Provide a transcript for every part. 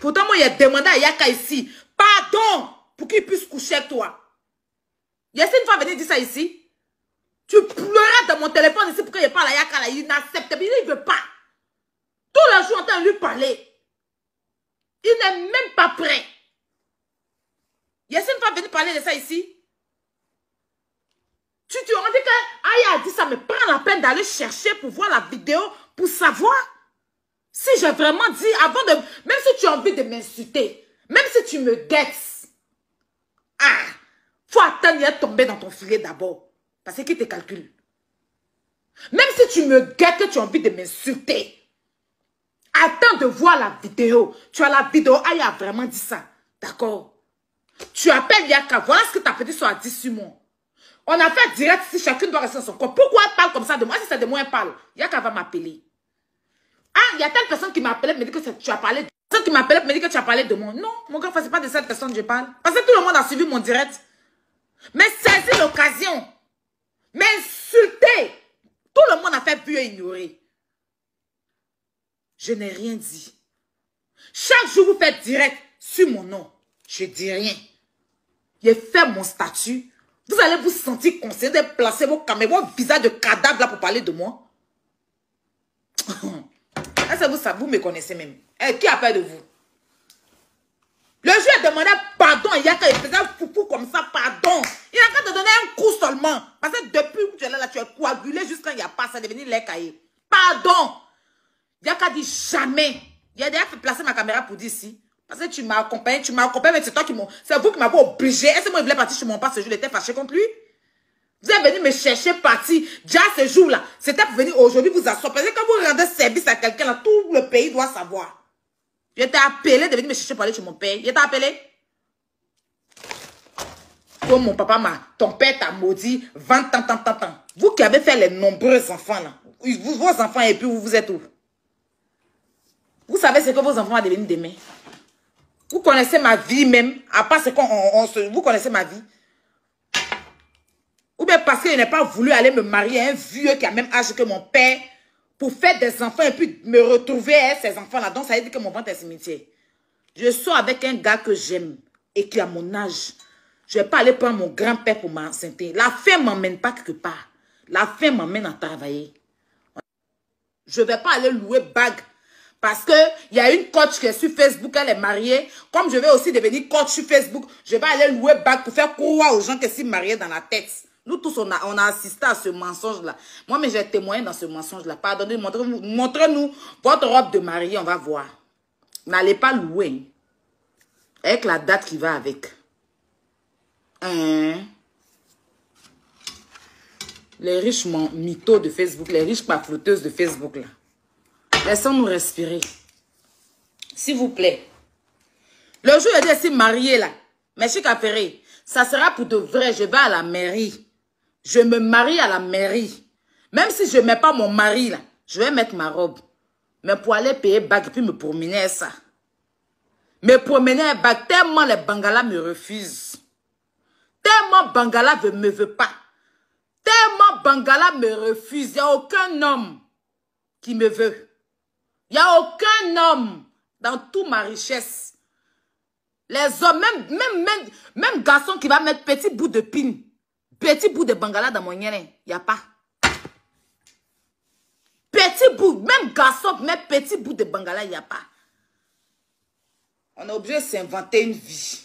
Pourtant, moi, il a demandé à Yaka ici, pardon, pour qu'il puisse coucher avec toi. Yacine va venir dire ça ici. Tu pleurais dans mon téléphone ici pour qu'il parle à Yaka là. Il n'accepte pas, il ne veut pas. Tout le jour, on entend lui parler. Il n'est même pas prêt. Yacine va venir parler de ça ici. Tu te rends compte que Aya a dit ça, mais prends la peine d'aller chercher pour voir la vidéo, pour savoir si j'ai vraiment dit, avant de... Même si tu as envie de m'insulter, même si tu me dettes, faut attendre de tomber dans ton filet d'abord. Parce qu'il te calcule. Même si tu me guettes que tu as envie de m'insulter, attends de voir la vidéo. Tu as la vidéo, Aya a vraiment dit ça. D'accord? Tu appelles Yaka, voilà ce que ta petite soeur a dit sur moi. On a fait direct si chacune doit rester dans son corps. Pourquoi elle parle comme ça de moi? Si c'est de moi, elle parle. Yaka va m'appeler. Il y a telle personne qui m'appelait, me dit que tu as parlé. Personne qui m'appelait, me dit que tu as parlé de moi. Non, mon grand frère, c'est pas de cette personne que je parle. Parce que tout le monde a suivi mon direct. Mais saisis l'occasion. M'insulter. Tout le monde a fait vu et ignorer. Je n'ai rien dit. Chaque jour, vous faites direct sur mon nom. Je ne dis rien. J'ai fait mon statut. Vous allez vous sentir conseillé de placer vos caméras, vos visages de cadavre là pour parler de moi. Est-ce que vous me connaissez même? Qui a peur de vous? Le juge a demandé pardon. Il y a qu'à faisait un foufou comme ça, pardon. Il a qu'à te donner un coup seulement. Parce que depuis que tu es là, tu es coagulé jusqu'à il n'y a pas, ça est devenu les cahiers. Pardon. Il y a qu'à dire jamais. Il a déjà fait placer ma caméra pour dire si. Parce que tu m'as accompagné, mais c'est toi qui m'ont... C'est vous qui m'avez obligé. Est-ce que moi, il voulait partir chez mon père ce jour, il était fâché contre lui? Vous êtes venu me chercher partir. Déjà ce jour-là, c'était pour venir aujourd'hui vous asseoir. Parce que quand vous rendez service à quelqu'un, là, tout le pays doit savoir. Je t'ai appelé de venir me chercher pour aller chez mon père. Je t'ai appelé. Comme mon papa ton père t'a maudit, 20 ans. Vous qui avez fait les nombreux enfants, là. Vos enfants, et puis vous êtes où? Vous savez ce que vos enfants vont devenir demain? Vous connaissez ma vie même, à part ce qu'on vous connaissez ma vie. Ou bien parce que je n'ai pas voulu aller me marier à un vieux qui a le même âge que mon père pour faire des enfants et puis me retrouver à ces enfants-là. Donc ça veut dire que mon ventre est cimetière. Je sors avec un gars que j'aime et qui a mon âge. Je ne vais pas aller prendre mon grand-père pour m'enceinte. La faim ne m'emmène pas quelque part. La faim m'emmène à travailler. Je ne vais pas aller louer bague. Parce qu'il y a une coach qui est sur Facebook, elle est mariée. Comme je vais aussi devenir coach sur Facebook, je vais aller louer bague pour faire croire aux gens que c'est marié dans la tête. Nous tous, on a assisté à ce mensonge-là. Moi, mais j'ai témoigné dans ce mensonge-là. Pardonnez, montrez-nous votre robe de mariée, on va voir. N'allez pas louer. Avec la date qui va avec. Les riches mythos de Facebook, les riches pafloteuses de Facebook, là. Laissons-nous respirer. S'il vous plaît. Le jour où je dis marié là, mes chics affairés, ça sera pour de vrai. Je vais à la mairie. Je me marie à la mairie. Même si je ne mets pas mon mari là, je vais mettre ma robe. Mais pour aller payer bague et puis me promener ça. Me promener un bague, tellement les Bangalas me refusent. Tellement Bangala ne me veut pas. Tellement Bangala me refuse. Il n'y a aucun homme qui me veut. Il n'y a aucun homme dans toute ma richesse. Les hommes, même garçon qui va mettre petit bout de pin, petit bout de Bangala dans mon yéné, il n'y a pas. Petit bout, même garçon met petit bout de Bangala, il n'y a pas. On est obligé de s'inventer une vie.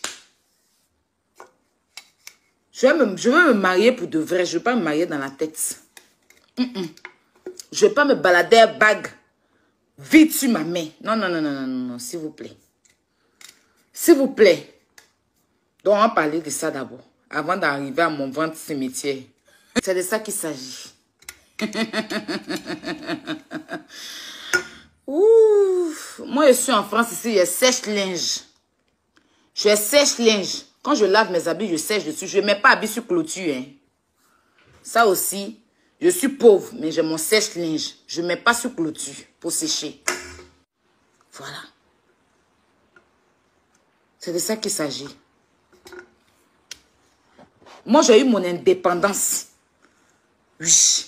Je veux me marier pour de vrai. Je ne veux pas me marier dans la tête. Je ne veux pas me balader à bague vite sur ma main. Non, s'il vous plaît. S'il vous plaît. Donc, on va parler de ça d'abord. Avant d'arriver à mon ventre cimetière. C'est de ça qu'il s'agit. Moi, je suis en France ici. Je sèche linge. Je sèche linge. Quand je lave mes habits, je sèche dessus. Je ne mets pas habits sur clôture. Hein. Ça aussi, je suis pauvre, mais j'ai mon sèche-linge. Je ne mets pas sur clôture pour sécher. Voilà. C'est de ça qu'il s'agit. Moi, j'ai eu mon indépendance. Oui.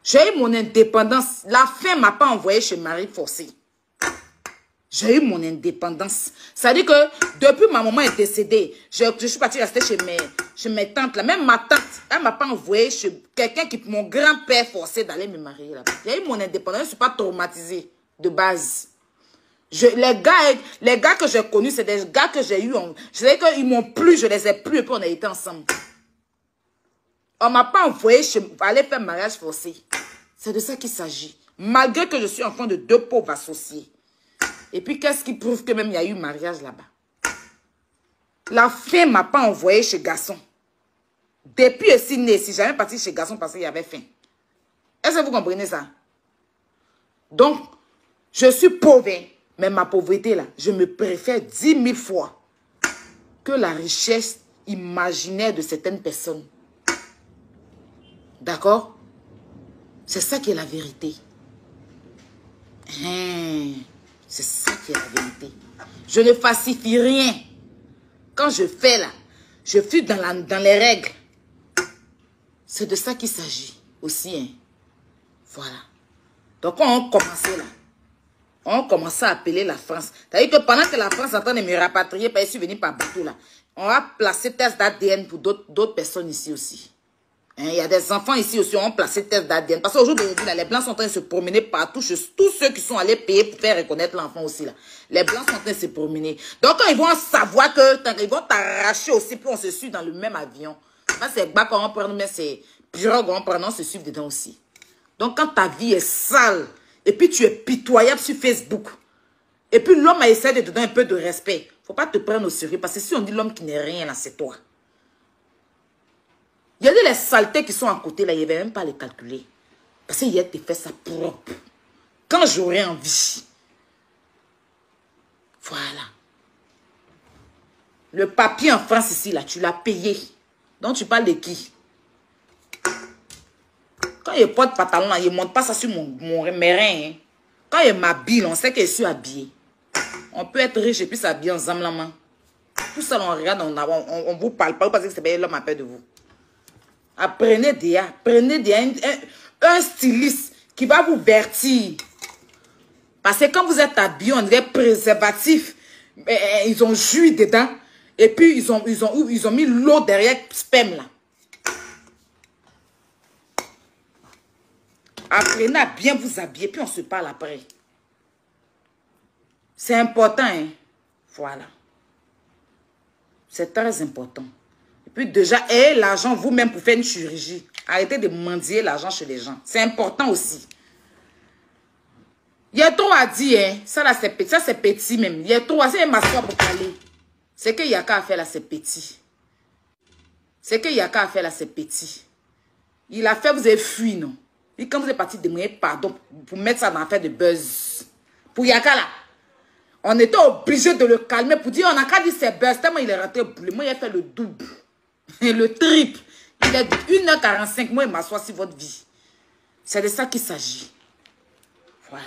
J'ai eu mon indépendance. La faim ne m'a pas envoyé chez Marie forcé. J'ai eu mon indépendance. Ça dit que depuis ma maman est décédée, je suis partie rester chez mes tantes. Là. Même ma tante, elle ne m'a pas envoyé chez quelqu'un qui, mon grand-père, forçait d'aller me marier là-bas. J'ai eu mon indépendance, je ne suis pas traumatisée de base. Les gars que j'ai connus, c'est des gars que j'ai eu. Je sais qu'ils m'ont plu, je les ai plu et puis on a été ensemble. On ne m'a pas envoyé aller faire mariage forcé. C'est de ça qu'il s'agit. Malgré que je suis enfant de 2 pauvres associés. Et puis, qu'est-ce qui prouve que même il y a eu mariage là-bas? La faim ne m'a pas envoyé chez garçon. Depuis aussi né, si jamais parti chez garçon parce qu'il y avait faim. Est-ce que vous comprenez ça? Donc, je suis pauvre, hein, mais ma pauvreté là, je me préfère 10 000 fois que la richesse imaginaire de certaines personnes. D'accord? C'est ça qui est la vérité. C'est ça qui est la vérité. Je ne falsifie rien. Quand je fais là, je suis dans les règles. C'est de ça qu'il s'agit aussi. Hein. Voilà. Donc, quand on commençait là, on commençait à appeler la France. C'est-à-dire que pendant que la France est en train de me rapatrier, parce que je suis venu par bateau là, on a placé test d'ADN pour d'autres personnes ici aussi. Il y a des enfants ici aussi qui ont placé test d'ADN. Parce qu'aujourd'hui, les Blancs sont en train de se promener partout. Tous ceux qui sont allés payer pour faire reconnaître l'enfant aussi. Là. Les Blancs sont en train de se promener. Donc, quand ils vont savoir que ils vont t'arracher aussi, puis on se suit dans le même avion. C'est bas quand on prend, mais c'est pirogue on prend, on se suit dedans aussi. Donc, quand ta vie est sale, et puis tu es pitoyable sur Facebook, et puis l'homme a essayé de te donner un peu de respect, il ne faut pas te prendre au sérieux. Parce que si on dit l'homme qui n'est rien, là, c'est toi. Il y a des saletés qui sont à côté, là, il ne va même pas les calculer. Parce qu'il y a te fait ça propre. Quand j'aurai envie. Voilà. Le papier en France ici, là, tu l'as payé. Donc tu parles de qui? Quand il porte pantalon, là, il ne monte pas ça sur mes reins. Hein. Quand il m'habille, on sait que je suis habillé. On peut être riche et puis s'habiller ensemble, là, man. Tout ça, on regarde, on vous parle pas parce que c'est l'homme a peur de vous. Prenez un styliste qui va vous vertir. Parce que quand vous êtes habillé, on dirait préservatif. Ils ont joui dedans. Et puis, ils ont mis l'eau derrière sperme là. Apprenez à bien vous habiller. Puis on se parle après. C'est important. Hein? Voilà. C'est très important. Et puis déjà, ayez l'argent vous-même pour faire une chirurgie. Arrêtez de mendier l'argent chez les gens. C'est important aussi. Il y a trop à dire. Hein. Ça, là, c'est petit. Ça, c'est petit même. Il y a trop à dire. C'est m'asseoir pour parler. C'est qu'il y a qu'à faire là, c'est petit. C'est qu'il y a qu'à faire là, c'est petit. Il a fait, vous avez fui, non? Et quand vous êtes parti demander pardon pour mettre ça dans l'affaire de buzz. Pour Yaka là. On était obligé de le calmer pour dire on a qu'à dire c'est buzz. Tellement il est rentré boulé. Moi, il a fait le double. Le triple. Il est 1h45. Moi, il m'assoit sur votre vie. C'est de ça qu'il s'agit. Voilà.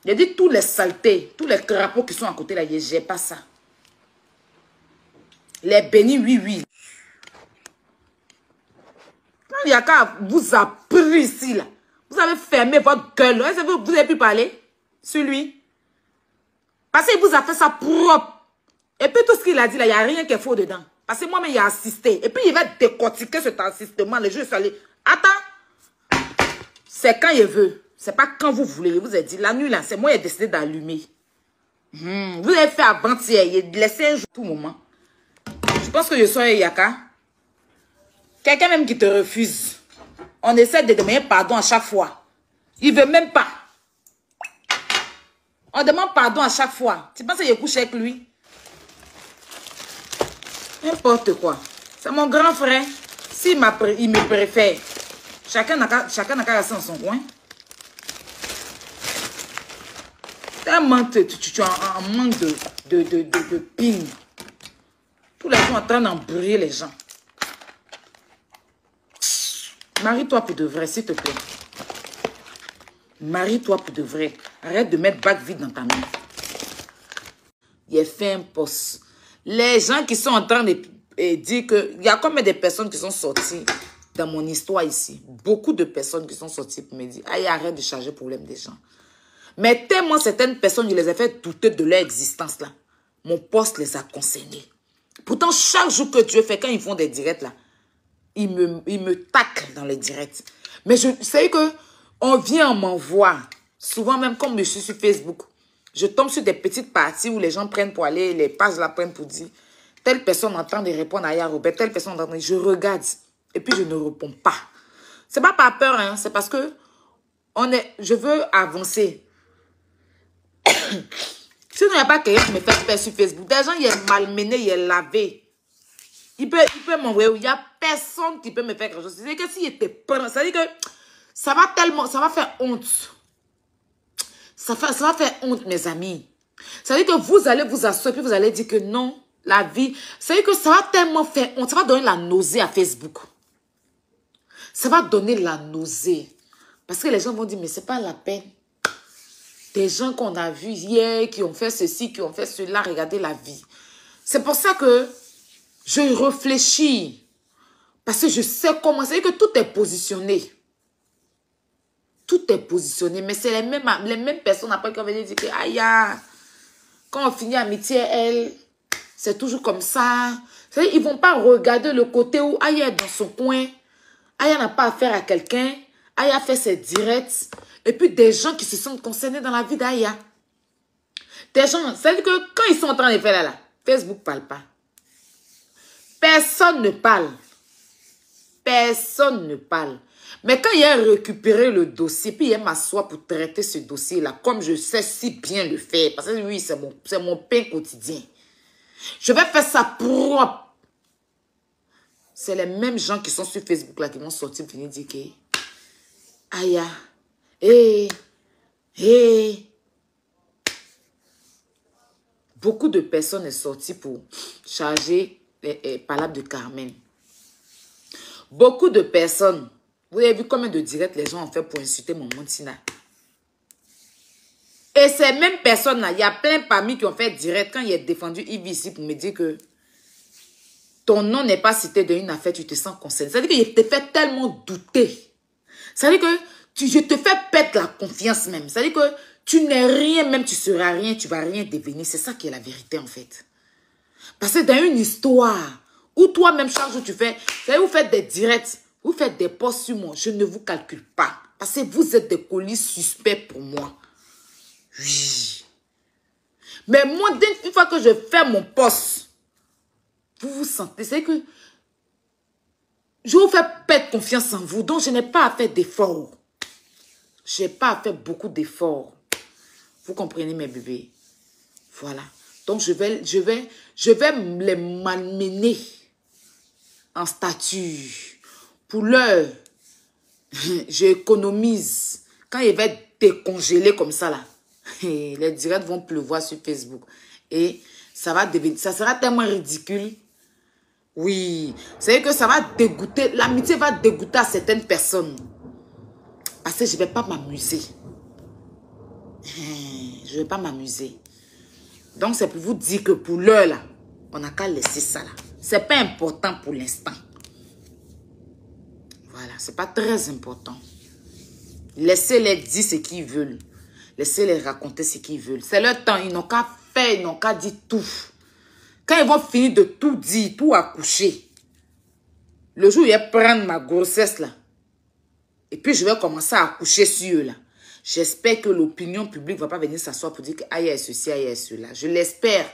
Il dit tous les saletés, tous les crapauds qui sont à côté là, je n'ai pas ça. Les bénis, oui, oui. Quand il y a qu'à vous a pris ici là, vous avez fermé votre gueule. Est-ce que vous avez pu parler sur lui? Parce qu'il vous a fait ça propre. Et puis tout ce qu'il a dit là, il n'y a rien qui est faux dedans. Parce que moi-même, il a assisté. Et puis il va décortiquer cet assistement. Les jeux salés. Attends. C'est quand il veut. C'est pas quand vous voulez. Il vous a dit, la nuit là, c'est moi qui ai décidé d'allumer. Vous avez fait avant-hier. Il a laissé un jour tout moment. Je pense que je suis un Yaka. Quelqu'un même qui te refuse. On essaie de demander pardon à chaque fois. Il veut même pas. On demande pardon à chaque fois. Tu penses que je couche avec lui? N'importe quoi. C'est mon grand frère. S'il me préfère, chacun n'a qu'à rester dans son coin. Tellement tu es en manque de ping. Tous les gens sont en train d'embrouiller les gens. Marie-toi pour de vrai, s'il te plaît. Marie-toi pour de vrai. Arrête de mettre bac vide dans ta main. Il a fait un poste. Les gens qui sont en train de dire que... Il y a combien de personnes qui sont sorties dans mon histoire ici? Beaucoup de personnes qui sont sorties pour me dire, ah, arrête de charger le problème des gens. Mais tellement certaines personnes, je les ai fait douter de leur existence là. Mon poste les a concernés. Pourtant, chaque jour que Dieu fait, quand ils font des directs là, ils me taclent dans les directs. Mais je sais que on vient, on m'envoie. Souvent même comme je suis sur Facebook, je tombe sur des petites parties où les gens prennent pour aller, les pages la prennent pour dire, telle personne entend de répondre à Robert, telle personne entend, je regarde et puis je ne réponds pas. C'est pas par peur, hein, c'est parce que je veux avancer. Sinon, il n'y a pas quelqu'un qui me fait peur sur Facebook. Des gens, il est malmené, il est lavé. Il peut m'envoyer. Il n'y a personne qui peut me faire quelque chose. C'est-à-dire que s'il était prêt, c'est-à-dire que ça va faire honte. Ça va faire honte, mes amis. C'est-à-dire que vous allez vous asseoir et vous allez dire que non, la vie. C'est-à-dire que ça va tellement faire honte. Ça va donner la nausée à Facebook. Ça va donner la nausée. Parce que les gens vont dire, mais c'est pas la peine. Des gens qu'on a vus hier, qui ont fait ceci, qui ont fait cela, regardez la vie. C'est pour ça que je réfléchis. Parce que je sais comment. C'est-à-dire que tout est positionné. Tout est positionné. Mais c'est les mêmes personnes après qui vont venir dire que, aïe, quand on finit amitié, elle, c'est toujours comme ça. C'est-à-dire, ils ne vont pas regarder le côté où aïe est dans son coin. Aïe n'a pas affaire à quelqu'un. Aïe fait ses directs. Et puis des gens qui se sentent concernés dans la vie d'Aya. Des gens, c'est-à-dire que quand ils sont en train de faire là, Facebook ne parle pas. Personne ne parle. Personne ne parle. Mais quand il a récupéré le dossier, puis il m'assoit pour traiter ce dossier-là, comme je sais si bien le faire, parce que oui, c'est mon pain quotidien. Je vais faire ça propre. C'est les mêmes gens qui sont sur Facebook là qui vont sortir venir dire que Aya, beaucoup de personnes sont sorties pour charger les palabres de Carmen. Beaucoup de personnes. Vous avez vu combien de directs les gens ont fait pour insulter mon Montina. Et ces mêmes personnes-là, il y a plein parmi qui ont fait direct quand il est défendu Yves ici pour me dire que ton nom n'est pas cité dans une affaire, tu te sens concerné. C'est-à-dire qu'il te fait tellement douter. C'est-à-dire que je te fais perdre la confiance même. C'est-à-dire que tu n'es rien, même tu seras rien, tu vas rien devenir. C'est ça qui est la vérité en fait. Parce que dans une histoire où toi-même chaque jour tu fais, vous faites des directs, vous faites des posts sur moi, je ne vous calcule pas. Parce que vous êtes des colis suspects pour moi. Oui. Mais moi, une fois que je fais mon post, vous vous sentez, c'est que je vous fais perdre confiance en vous. Donc, je n'ai pas à faire d'efforts. Je n'ai pas à faire beaucoup d'efforts. Vous comprenez, mes bébés? Voilà. Donc, je vais les malmener en statut. Pour l'heure, j'économise. Quand il va être décongelé comme ça, là, les directs vont pleuvoir sur Facebook. Et ça sera tellement ridicule. Oui, c'est que ça va dégoûter, l'amitié va dégoûter à certaines personnes. Parce que je ne vais pas m'amuser. Je ne vais pas m'amuser. Donc, c'est pour vous dire que pour l'heure, là, on n'a qu'à laisser ça, là. Ce n'est pas important pour l'instant. Voilà, ce n'est pas très important. Laissez-les dire ce qu'ils veulent. Laissez-les raconter ce qu'ils veulent. C'est leur temps, ils n'ont qu'à faire, ils n'ont qu'à dire tout. Quand ils vont finir de tout dire, tout accoucher, le jour où ils prennent ma grossesse là, et puis je vais commencer à accoucher sur eux là, j'espère que l'opinion publique ne va pas venir s'asseoir pour dire que aïe, aïe, ceci, aïe, aïe, cela. Je l'espère.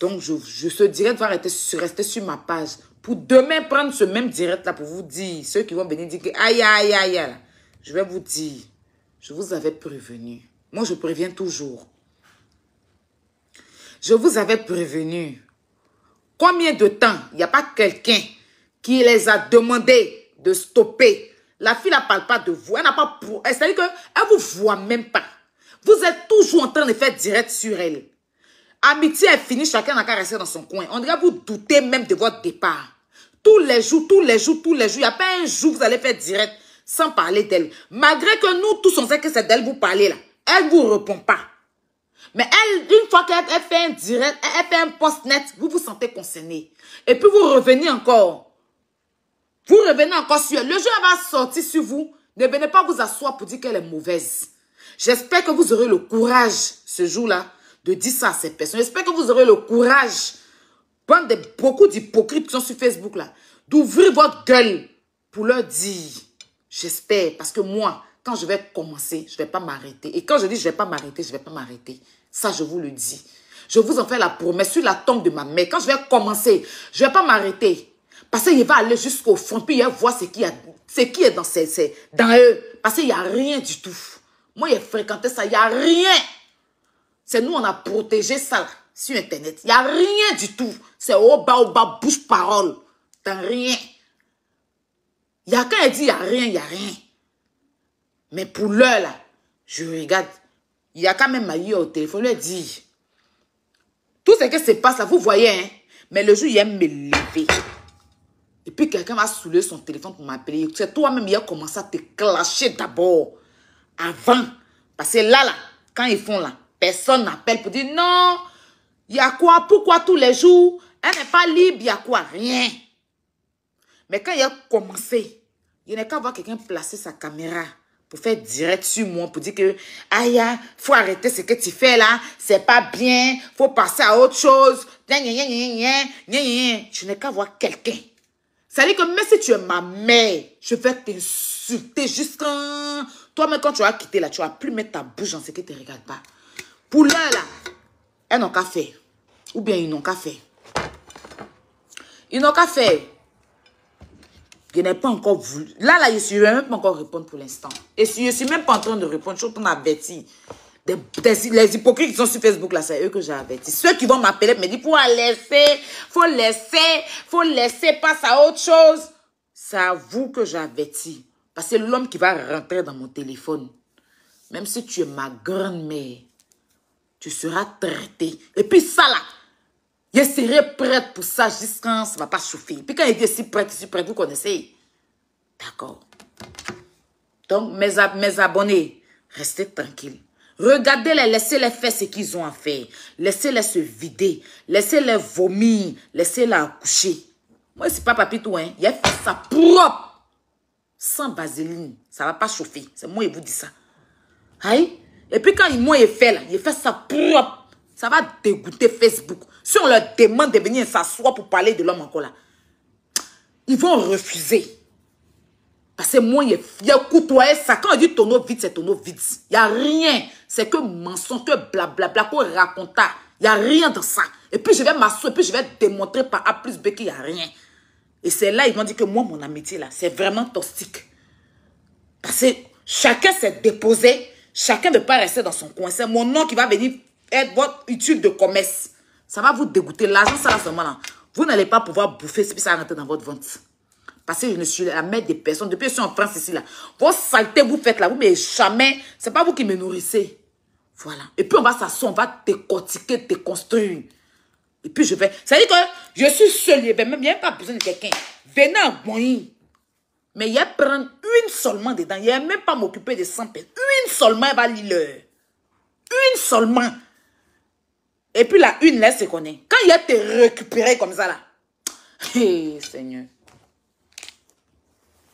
Donc, ce direct va rester sur ma page. Pour demain prendre ce même direct là pour vous dire, ceux qui vont venir dire que aïe, aïe, aïe, aïe, je vais vous dire, je vous avais prévenu. Moi, je préviens toujours. Je vous avais prévenu. Combien de temps il n'y a pas quelqu'un qui les a demandé de stopper? La fille ne parle pas de vous. Elle n'a pas pour. C'est-à-dire qu'elle ne vous voit même pas. Vous êtes toujours en train de faire direct sur elle. Amitié est finie, chacun n'a qu'à rester dans son coin. On dirait que vous doutez même de votre départ. Tous les jours, il n'y a pas un jour où vous allez faire direct sans parler d'elle. Malgré que nous tous on sait que c'est d'elle vous parlez là. Elle ne vous répond pas. Mais elle, une fois qu'elle fait un direct, elle fait un post net, vous vous sentez concerné. Et puis vous revenez encore. Vous revenez encore sur elle. Le jour elle va sortir sur vous. Ne venez pas vous asseoir pour dire qu'elle est mauvaise. J'espère que vous aurez le courage, ce jour-là, de dire ça à ces personnes. J'espère que vous aurez le courage, beaucoup d'hypocrites qui sont sur Facebook, là, d'ouvrir votre gueule pour leur dire, j'espère, parce que moi, quand je vais commencer, je ne vais pas m'arrêter. Et quand je dis je ne vais pas m'arrêter, je ne vais pas m'arrêter. Ça, je vous le dis. Je vous en fais la promesse sur la tombe de ma mère. Quand je vais commencer, je ne vais pas m'arrêter. Parce qu'il va aller jusqu'au fond, puis il va voir ce qui est dans eux. Parce qu'il n'y a rien du tout. Moi, j'ai fréquenté ça, il n'y a rien. C'est nous, on a protégé ça là, sur Internet. Il n'y a rien du tout. C'est au bas, bouche-parole. T'as rien. Il y a quand elle dit il n'y a rien, il n'y a rien. Mais pour l'heure, là, je regarde. Il y a quand même Maïe au téléphone, lui dit. Tout ce qui se passe là, vous voyez, hein. Mais le jour, il aime me lever. Et puis quelqu'un va soulever son téléphone pour m'appeler. C'est toi-même, il a commencé à te clasher d'abord. Avant. Parce que là, quand ils font là, personne n'appelle pour dire non. Il y a quoi? Pourquoi tous les jours? Elle n'est pas libre, il y a quoi? Rien. Mais quand il a commencé, il n'est qu'à voir quelqu'un placer sa caméra pour faire direct sur moi, pour dire que, aïe, faut arrêter ce que tu fais là, c'est pas bien, faut passer à autre chose. Je n'ai qu'à voir quelqu'un. Ça veut dire que même si tu es ma mère, je vais t'insulter jusqu'à... Toi-même, quand tu vas quitter là, tu vas plus mettre ta bouche dans ce que tu ne regardes pas. Pour l'heure là, elles n'ont qu'à faire. Ou bien ils n'ont qu'à faire. Ils n'ont qu'à faire. Je n'ai pas encore voulu. Là, je ne suis même pas encore répondre pour l'instant. Et je ne suis même pas en train de répondre. Je suis en train d'avertir. Les hypocrites qui sont sur Facebook, là, c'est eux que j'ai averti. Ceux qui vont m'appeler, me disent, faut laisser passer à autre chose. C'est à vous que j'ai averti. Parce que l'homme qui va rentrer dans mon téléphone, même si tu es ma grand-mère, tu seras traité. Et puis ça, là, je serai prête pour ça jusqu'à ça ne va pas chauffer. Puis quand il dit si prête, vous connaissez. D'accord. Donc, mes abonnés, restez tranquilles. Regardez-les, laissez-les faire ce qu'ils ont à faire. Laissez-les se vider. Laissez-les vomir. Laissez-les accoucher. Moi, c'est pas papitou, hein. Il a fait ça propre. Sans vaseline. Ça ne va pas chauffer. C'est moi qui vous dis ça. Aïe. Et puis quand moi, il fait là, il fait ça propre. Ça va dégoûter Facebook. Si on leur demande de venir s'asseoir pour parler de l'homme encore là, ils vont refuser. Parce que moi, il y a côtoyé ça. Quand on dit tonneau vide, c'est tonneau vide. Il n'y a rien. C'est que mensonge, que blablabla, qu'on raconte. Il n'y a rien dans ça. Et puis je vais m'asseoir, et puis je vais démontrer par A plus B qu'il n'y a rien. Et c'est là, ils vont dire que moi, mon amitié là, c'est vraiment toxique. Parce que chacun s'est déposé. Chacun ne veut pas rester dans son coin. C'est mon nom qui va venir être votre utile de commerce. Ça va vous dégoûter. L'argent, ça là, seulement là. Vous n'allez pas pouvoir bouffer si ça rentre dans votre ventre. Parce que je ne suis la mère des personnes. Depuis que je suis en France ici là. Vos saletés vous faites là. Vous mais jamais. C'est pas vous qui me nourrissez. Voilà. Et puis on va s'asseoir. On va décortiquer, déconstruire. Et puis je vais. Ça veut dire que je suis seule. Il n'y a pas besoin de quelqu'un. Venez en moyen. Mais il y a prendre une seulement dedans. Il n'y a même pas m'occuper de 100 personnes. Une seulement, elle va lire. Une seulement. Et puis la une, là, c'est qu'on est. Quand il y a te récupérer comme ça, là. Hé, Seigneur.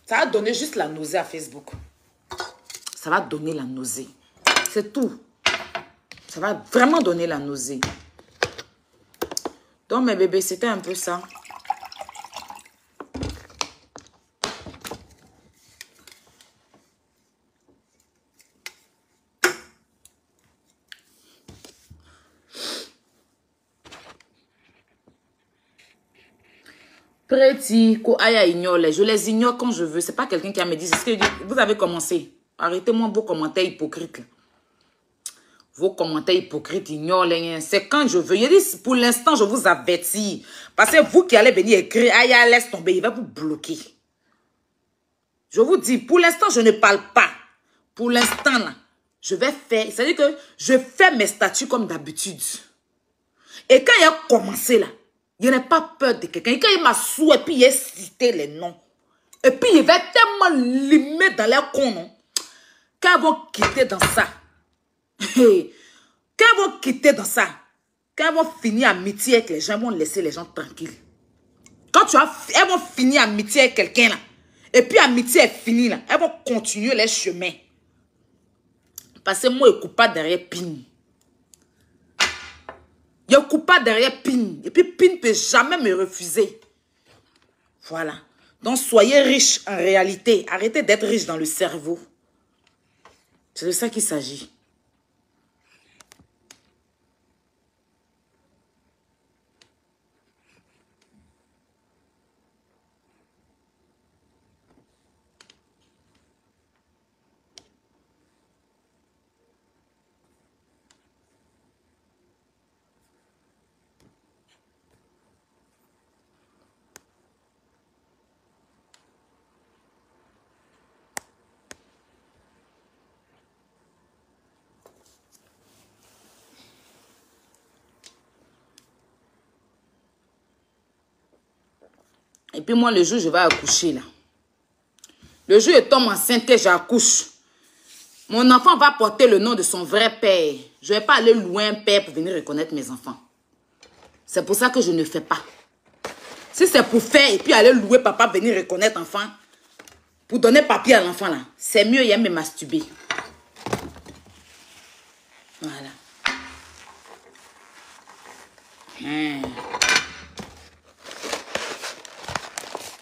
Ça va donner juste la nausée à Facebook. Ça va donner la nausée. C'est tout. Ça va vraiment donner la nausée. Donc, mes bébés, c'était un peu ça. Pretty, Aya ignore les. Je les ignore quand je veux. C'est pas quelqu'un qui a me dit. C'est ce que vous avez commencé. Arrêtez-moi vos commentaires hypocrites. Vos commentaires hypocrites, ignore les. C'est quand je veux. Je dis, pour l'instant, je vous avertis. Parce que vous qui allez venir écrire, Aya, laisse tomber, il va vous bloquer. Je vous dis, pour l'instant, je ne parle pas. Pour l'instant, là, je vais faire. C'est-à-dire que je fais mes statuts comme d'habitude. Et quand il a commencé là, il n'a pas peur de quelqu'un. Et quand il m'a souhaité, et puis il a cité les noms. Et puis il va tellement limer dans leur con, non? Quand ils vont quitter dans ça, quand ils vont quitter dans ça, quand ils vont finir amitié avec les gens, ils vont laisser les gens tranquilles. Quand elles vont finir amitié avec quelqu'un là, et puis amitié est finie là, elles vont continuer les chemins. Parce que moi, je ne coupe pas derrière PIN. Je ne coupe pas derrière PIN. Et puis PIN ne peut jamais me refuser. Voilà. Donc, soyez riches en réalité. Arrêtez d'être riches dans le cerveau. C'est de ça qu'il s'agit. Et puis moi, le jour, je vais accoucher là. Le jour, je tombe enceinte et j'accouche. Mon enfant va porter le nom de son vrai père. Je ne vais pas aller louer un père pour venir reconnaître mes enfants. C'est pour ça que je ne fais pas. Si c'est pour faire et puis aller louer papa, venir reconnaître enfant, pour donner papier à l'enfant là, c'est mieux, il y a me masturber. Voilà.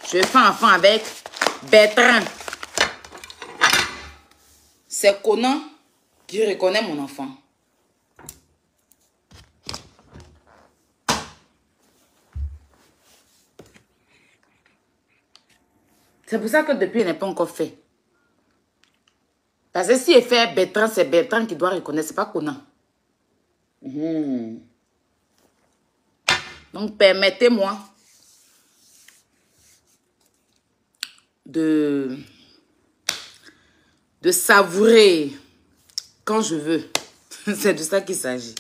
Je fais enfant avec Bertrand. C'est Conan qui reconnaît mon enfant. C'est pour ça que depuis, il n'est pas encore fait. Parce que si il fait Bertrand, c'est Bertrand qui doit reconnaître, c'est pas Conan. Donc, permettez-moi de savourer quand je veux. C'est de ça qu'il s'agit.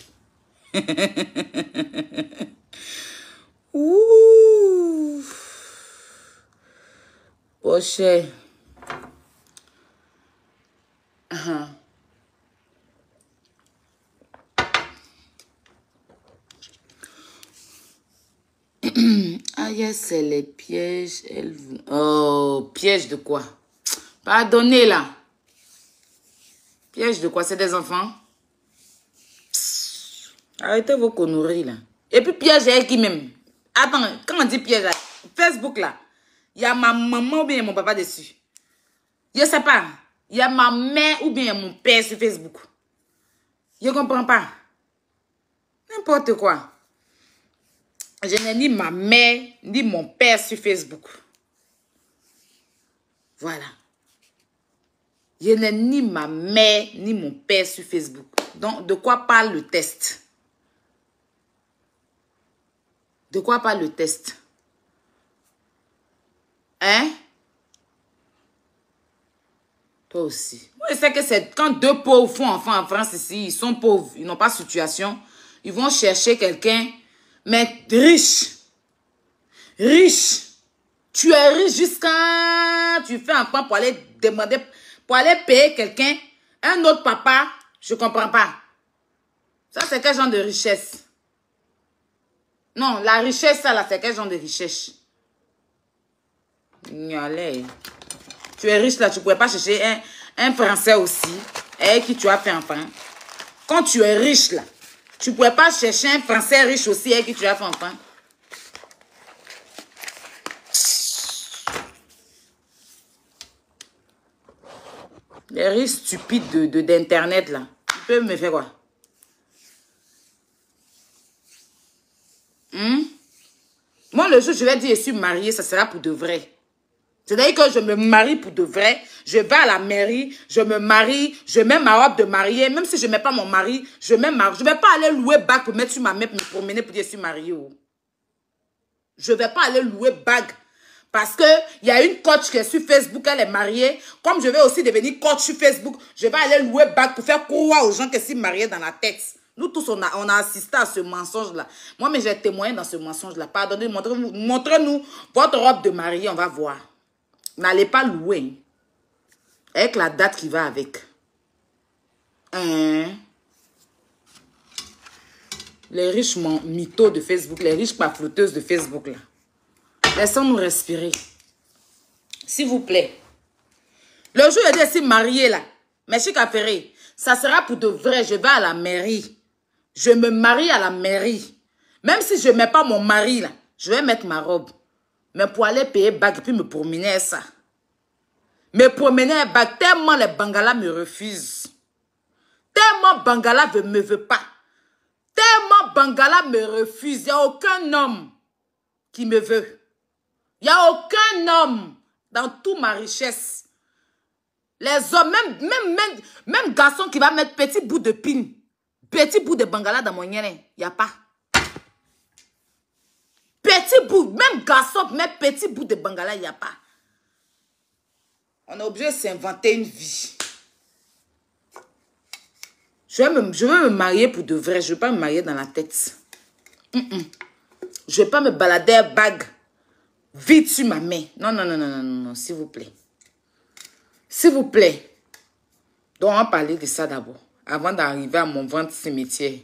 Ouh. Poche. Ah yes, c'est les pièges. Oh, piège de quoi? Pardonnez là. Piège de quoi? C'est des enfants? Arrêtez vos conneries là. Et puis piège est qui même? Attends, quand on dit piège là, Facebook là, il y a ma maman ou bien mon papa dessus. Je sais pas. Il y a ma mère ou bien mon père sur Facebook. Je comprends pas. N'importe quoi. Je n'ai ni ma mère, ni mon père sur Facebook. Voilà. Je n'ai ni ma mère, ni mon père sur Facebook. Donc, de quoi parle le test? De quoi parle le test? Hein? Toi aussi. Moi, je sais que c'est quand deux pauvres font enfant en France ici, ils sont pauvres, ils n'ont pas de situation, ils vont chercher quelqu'un, mais riche. Riche. Tu es riche jusqu'à... Tu fais enfant pour aller demander, pour aller payer quelqu'un, un autre papa, je ne comprends pas. Ça, c'est quel genre de richesse? Non, la richesse, ça, là, c'est quel genre de richesse? Nyalé. Tu es riche, là, tu ne pourrais pas chercher un Français aussi, avec qui tu as fait enfant. Quand tu es riche, là, tu ne pourrais pas chercher un Français riche aussi, avec qui tu as fait enfant. Les riches stupides d'Internet, là, ils peuvent me faire quoi? Moi, le jour où je vais dire je suis mariée, ça sera pour de vrai. C'est-à-dire que je me marie pour de vrai. Je vais à la mairie, je me marie, je mets ma robe de mariée. Même si je ne mets pas mon mari, je mets ma... Je ne vais pas aller louer bague pour mettre sur ma main, pour me promener pour dire je suis mariée. Oh. Je ne vais pas aller louer bague. Parce qu'il y a une coach qui est sur Facebook, elle est mariée. Comme je vais aussi devenir coach sur Facebook, je vais aller louer bague pour faire croire aux gens que je suis mariée dans la tête. Nous tous, on a assisté à ce mensonge-là. Moi, mais j'ai témoigné dans ce mensonge-là. Pardonnez, montrez-nous votre robe de mariée, on va voir. N'allez pas louer. Avec la date qui va avec. Les riches mythos de Facebook, les riches pafloteuses de Facebook, là. Laissons-nous respirer. S'il vous plaît. Le jour où je dis si marié, là, mais chic affairé. Ça sera pour de vrai. Je vais à la mairie. Je me marie à la mairie. Même si je ne mets pas mon mari là, je vais mettre ma robe. Mais pour aller payer bague et puis me promener ça. Me promener un bague, tellement les Bangalas me refusent. Tellement Bangala ne me veut pas. Tellement Bangala me refuse. Il n'y a aucun homme qui me veut. Il n'y a aucun homme dans toute ma richesse. Les hommes, même garçon qui va mettre petit bout de pin, petit bout de Bangala dans mon yéné, il n'y a pas. Petit bout, même garçon, même petit bout de Bangala, il n'y a pas. On est obligé de s'inventer une vie. Je veux me marier pour de vrai. Je ne veux pas me marier dans la tête. Je ne veux pas me balader à bague vite sur ma main. Non, non, non, non, non, non, s'il vous plaît. S'il vous plaît. Donc, on va parler de ça d'abord. Avant d'arriver à mon ventre cimetière.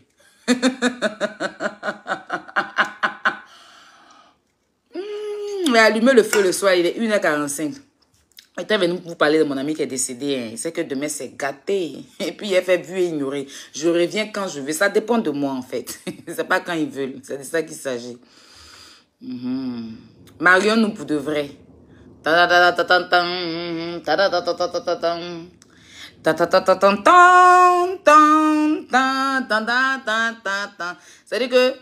J'ai allumé le feu le soir, il est 1h45. J'étais venu vous parler de mon ami qui est décédé. Hein. C'est que demain, c'est gâté. Et puis, il a fait vu et ignorer. Je reviens quand je veux. Ça dépend de moi, en fait. C'est pas quand ils veulent. C'est de ça qu'il s'agit. Marions-nous pour de vrai. C'est-à-dire que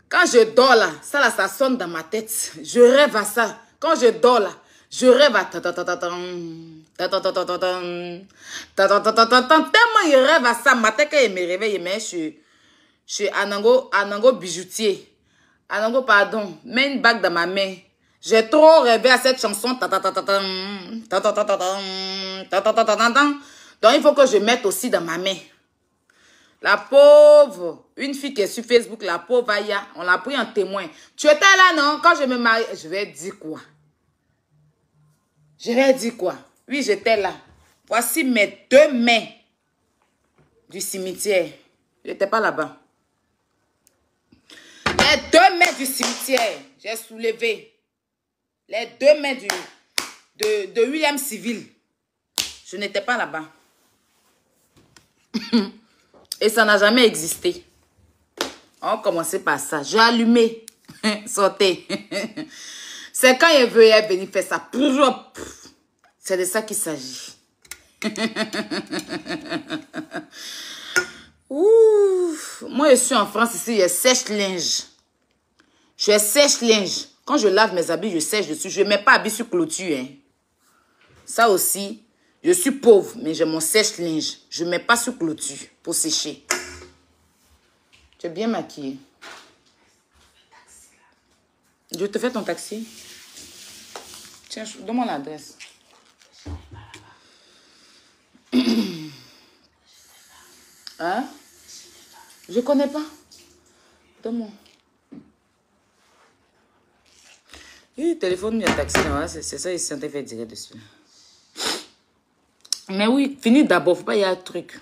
quand je dors là, ça sonne dans ma tête. Je rêve à ça. Quand je dors là, je rêve à tellement je rêve à ça. Matin quand il me réveille, il met chez Anango bijoutier. Anango, pardon, mets une bague dans ma main. J'ai trop rêvé à cette chanson. Donc il faut que je mette aussi dans ma main. La pauvre, une fille qui est sur Facebook, la pauvre Aya, on l'a pris en témoin. Tu étais là, non? Quand je me marie, je vais dire quoi? Je vais dire quoi? Oui, j'étais là. Voici mes 2 mains du cimetière. Je n'étais pas là-bas. Les 2 mains du cimetière, j'ai soulevé. Les 2 mains de William Civil. Je n'étais pas là-bas. Et ça n'a jamais existé. On va commencer par ça. J'ai allumé. Sortez. C'est quand il veut venir faire ça. C'est de ça qu'il s'agit. Moi, je suis en France ici. Je sèche-linge. Je sèche-linge. Quand je lave mes habits, je sèche dessus. Je ne mets pas habits sur clôture. Hein. Ça aussi, je suis pauvre, mais j'ai mon sèche-linge. Je ne mets pas sur clôture pour sécher. Tu es bien maquillée. Je te fais ton taxi. Tiens, donne-moi l'adresse. Hein? Je ne connais pas. Donne-moi. Oui, téléphone, il y a taxi là. C'est ça, ils sont fait direct dessus. Mais oui, finis d'abord. Faut pas y avoir un truc.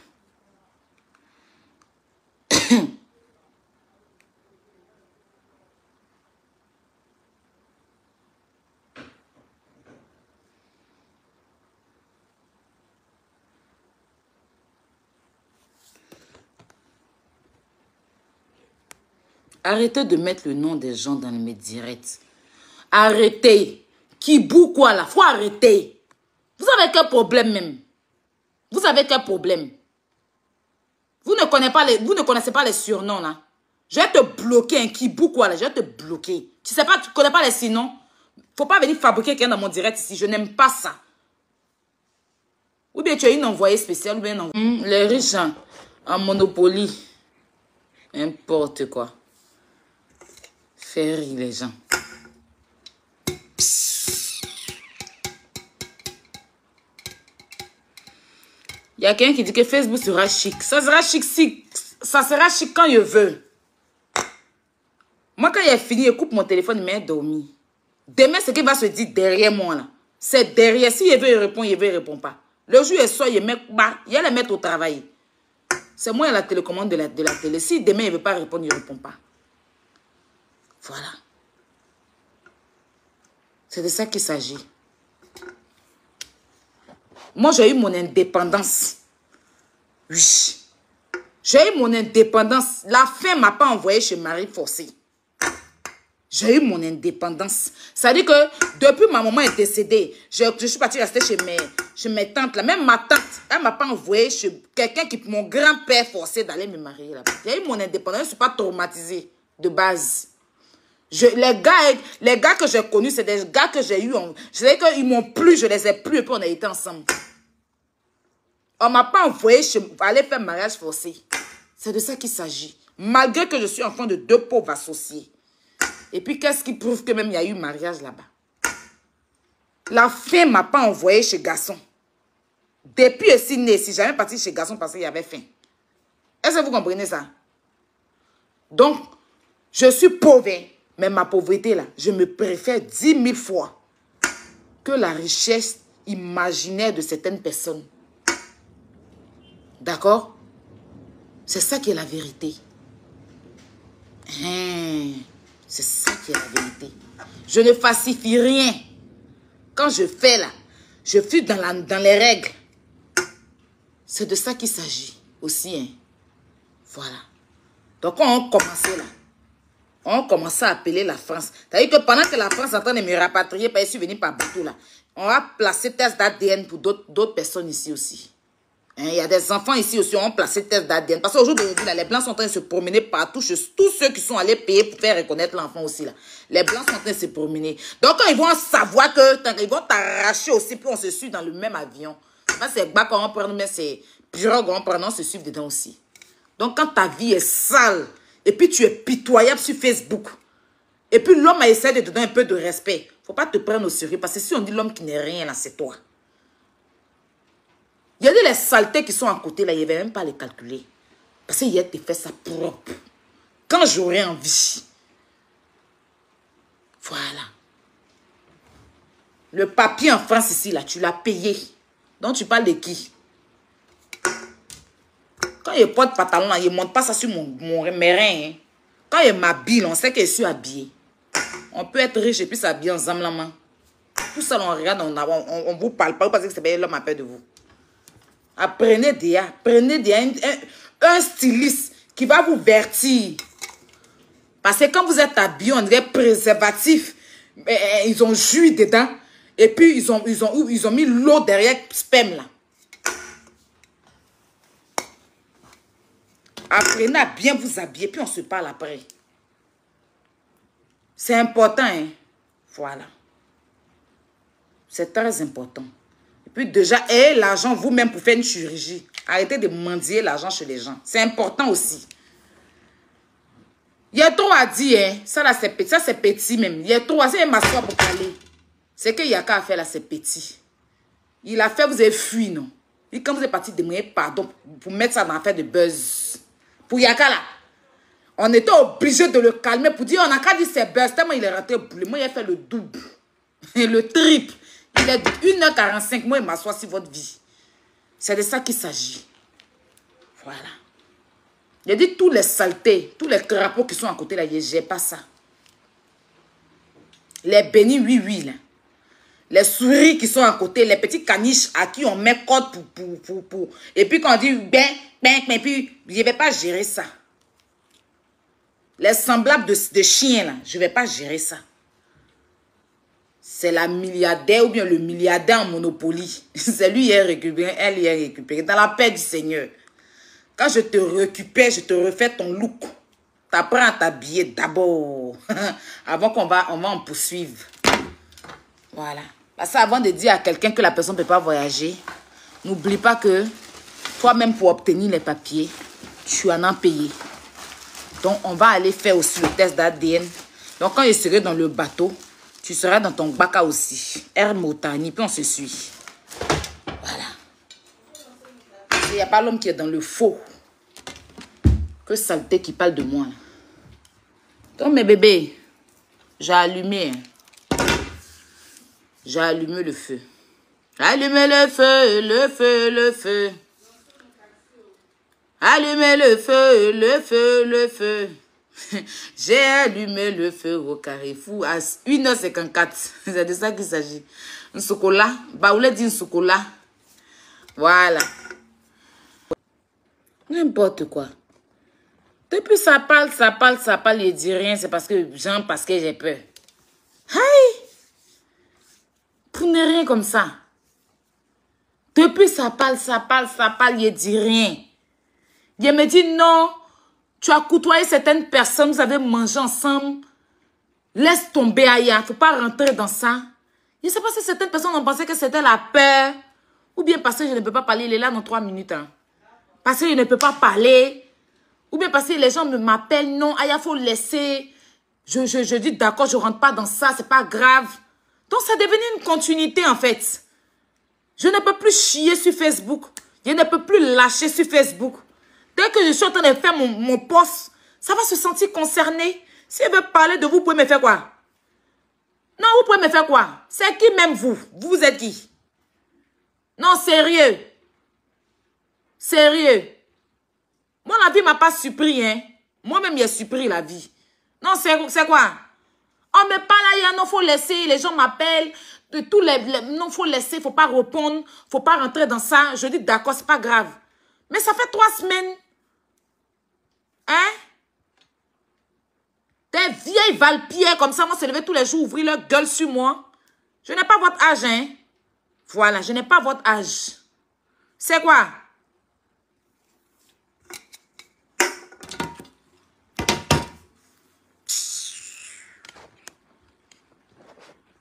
Arrêtez de mettre le nom des gens dans mes directs. Arrêtez. Qui boue quoi là? Faut arrêter. Vous avez quel problème même? Vous avez quel problème? Vous ne connaissez pas les surnoms là. Je vais te bloquer un qui boue quoi là. Je vais te bloquer. Tu sais pas, tu connais pas les surnoms. Faut pas venir fabriquer quelqu'un dans mon direct ici. Je n'aime pas ça. Ou bien tu as une envoyée spéciale ou bien une envoyée. Les riches hein, en Monopoly. N'importe quoi. Faire rire les gens. Il y a quelqu'un qui dit que Facebook sera chic. Ça sera chic si... Ça sera chic quand je veux. Moi, quand il est fini, il coupe mon téléphone, il m'a dormi. Demain, ce qu'il va se dire derrière moi, là. C'est derrière. Si il veut, il répond, il veut, il répond pas. Le jour, il sort, il le met au travail. C'est moi, la télécommande de la télé. Si demain, il ne veut pas répondre, il ne répond pas. Voilà. C'est de ça qu'il s'agit. Moi, j'ai eu mon indépendance. Oui. J'ai eu mon indépendance. La fin m'a pas envoyé chez mari forcé. J'ai eu mon indépendance. Ça dit que depuis ma maman est décédée, je suis partie rester chez mes tantes. Là. Même ma tante, elle m'a pas envoyé chez quelqu'un qui, mon grand-père forcé d'aller me marier là-bas. J'ai eu mon indépendance, je ne suis pas traumatisée de base. Les gars que j'ai connus, c'est des gars que j'ai eu. Je sais qu'ils m'ont plu, je les ai plu et puis on a été ensemble. On ne m'a pas envoyé aller faire mariage forcé. C'est de ça qu'il s'agit. Malgré que je suis enfant de 2 pauvres associés. Et puis, qu'est-ce qui prouve que même il y a eu mariage là-bas? La faim ne m'a pas envoyé chez garçon. Depuis aussi né, si jamais parti chez garçon parce qu'il y avait faim. Est-ce que vous comprenez ça? Donc, je suis pauvre, mais ma pauvreté là, je me préfère 10 000 fois que la richesse imaginaire de certaines personnes. D'accord? C'est ça qui est la vérité. C'est ça qui est la vérité. Je ne falsifie rien. Quand je fais là, je suis dans les règles. C'est de ça qu'il s'agit aussi. Hein. Voilà. Donc quand on commençait là, on commençait à appeler la France. C'est-à-dire que pendant que la France est en train de me rapatrier, parce que je suis venu par bateau là, on va placer test d'ADN pour d'autres personnes ici aussi. Il y a des enfants ici aussi, on placé test d'ADN. Parce qu'aujourd'hui, les Blancs sont en train de se promener partout. Tous ceux qui sont allés payer pour faire reconnaître l'enfant aussi. Là. Les Blancs sont en train de se promener. Donc, quand ils vont savoir que ils vont t'arracher aussi, puis on se suit dans le même avion. C'est bas quand on prend, mais c'est pirogue, on prend, on se suit dedans aussi. Donc, quand ta vie est sale, et puis tu es pitoyable sur Facebook, et puis l'homme a essayé de te donner un peu de respect, il ne faut pas te prendre au sérieux. Parce que si on dit l'homme qui n'est rien, là, c'est toi. Il y a des saletés qui sont à côté, là, il ne va même pas les calculer. Parce qu'il y a te fait ça propre. Quand j'aurai envie. Voilà. Le papier en France ici, là, tu l'as payé. Donc tu parles de qui? Quand il porte pantalon, là, il ne monte pas ça sur mes reins. Hein. Quand il m'habille, on sait que je suis habillée. On peut être riche et puis s'habiller en zamlaman. Tout ça, on regarde, on vous parle pas parce que c'est l'homme a peur de vous. Prenez un styliste qui va vous vertir. Parce que quand vous êtes habillé, on dirait préservatif. Ils ont jus dedans. Et puis, ils ont mis l'eau derrière sperme là. Apprenez à bien vous habiller, puis on se parle après. C'est important, hein. Voilà. C'est très important. Et puis déjà, ayez l'argent vous-même pour faire une chirurgie. Arrêtez de mendier l'argent chez les gens. C'est important aussi. Il y a trop à dire, hein. Ça là, c'est petit. Ça, c'est petit même. Il y a trop à dire, c'est m'asseoir pour parler. C'est qu'il y a qu'à faire là, c'est petit. Il a fait, vous avez fui, non? Et quand vous êtes parti demander pardon pour mettre ça dans l'affaire de buzz. Pour Yaka là, on était obligé de le calmer pour dire, on n'a qu'à dire c'est buzz. Tellement il est rentré boulé. Moi, il a fait le double. Et le triple. Il est 1h45. Moi, il m'assoit sur votre vie. C'est de ça qu'il s'agit. Voilà. Il dit tous les saletés, tous les crapauds qui sont à côté là, je n'ai pas ça. Les bénis, oui, là. Les souris qui sont à côté, les petits caniches à qui on met code pour. Et puis quand on dit mais puis je ne vais pas gérer ça. Les semblables de chiens là, je ne vais pas gérer ça. C'est la milliardaire ou bien le milliardaire en Monopoly. C'est lui qui est récupéré, elle y est récupérée. Dans la paix du Seigneur. Quand je te récupère, je te refais ton look. Tu apprends à t'habiller d'abord. Avant qu'on va en poursuivre. Voilà. Parce que avant de dire à quelqu'un que la personne ne peut pas voyager, n'oublie pas que toi-même pour obtenir les papiers, tu en as payé. Donc, on va aller faire aussi le test d'ADN. Donc, quand je serai dans le bateau, tu seras dans ton baka aussi. Air Motani, puis on se suit. Voilà. Il n'y a pas l'homme qui est dans le faux. Que saleté qui parle de moi. Donc, mes bébés, j'ai allumé. J'ai allumé le feu. Allumez le feu, le feu, le feu. Allumez le feu, le feu, le feu. J'ai allumé le feu au Carrefour à 1h54. C'est de ça qu'il s'agit. Un chocolat. Bah, vous l'avez dit un chocolat. Voilà. N'importe quoi. Depuis ça parle, il dit rien, c'est parce que j'ai peur. Aïe! Pour ne rien comme ça. Depuis ça parle, il dit rien. Il me dit non, tu as côtoyé certaines personnes, vous avez mangé ensemble. Laisse tomber Aya, faut pas rentrer dans ça. Je ne sais pas si certaines personnes ont pensé que c'était la peur. Ou bien parce que je ne peux pas parler, il est là dans 3 minutes. Hein. Parce que je ne peux pas parler. Ou bien parce que les gens m'appellent, non, Aya, faut laisser. Je dis d'accord, je rentre pas dans ça, c'est pas grave. Donc ça devenu une continuité en fait. Je ne peux plus chier sur Facebook. Je ne peux plus lâcher sur Facebook. Dès que je suis en train de faire mon post, ça va se sentir concerné. Si elle veut parler de vous, vous pouvez me faire quoi? Non, vous pouvez me faire quoi? C'est qui même vous? Vous êtes qui? Non, sérieux. Sérieux. Moi, la vie m'a pas surpris, hein. Moi-même, j'ai surpris la vie. Non, c'est quoi? On me parle là, non, faut laisser. Les gens m'appellent. De tous non, faut laisser, faut pas répondre. Faut pas rentrer dans ça. Je dis d'accord, c'est pas grave. Mais ça fait 3 semaines. Hein? Des vieilles valpierres comme ça, moi, se lever tous les jours, ouvrir leur gueule sur moi. Je n'ai pas votre âge, hein. Voilà, je n'ai pas votre âge. C'est quoi?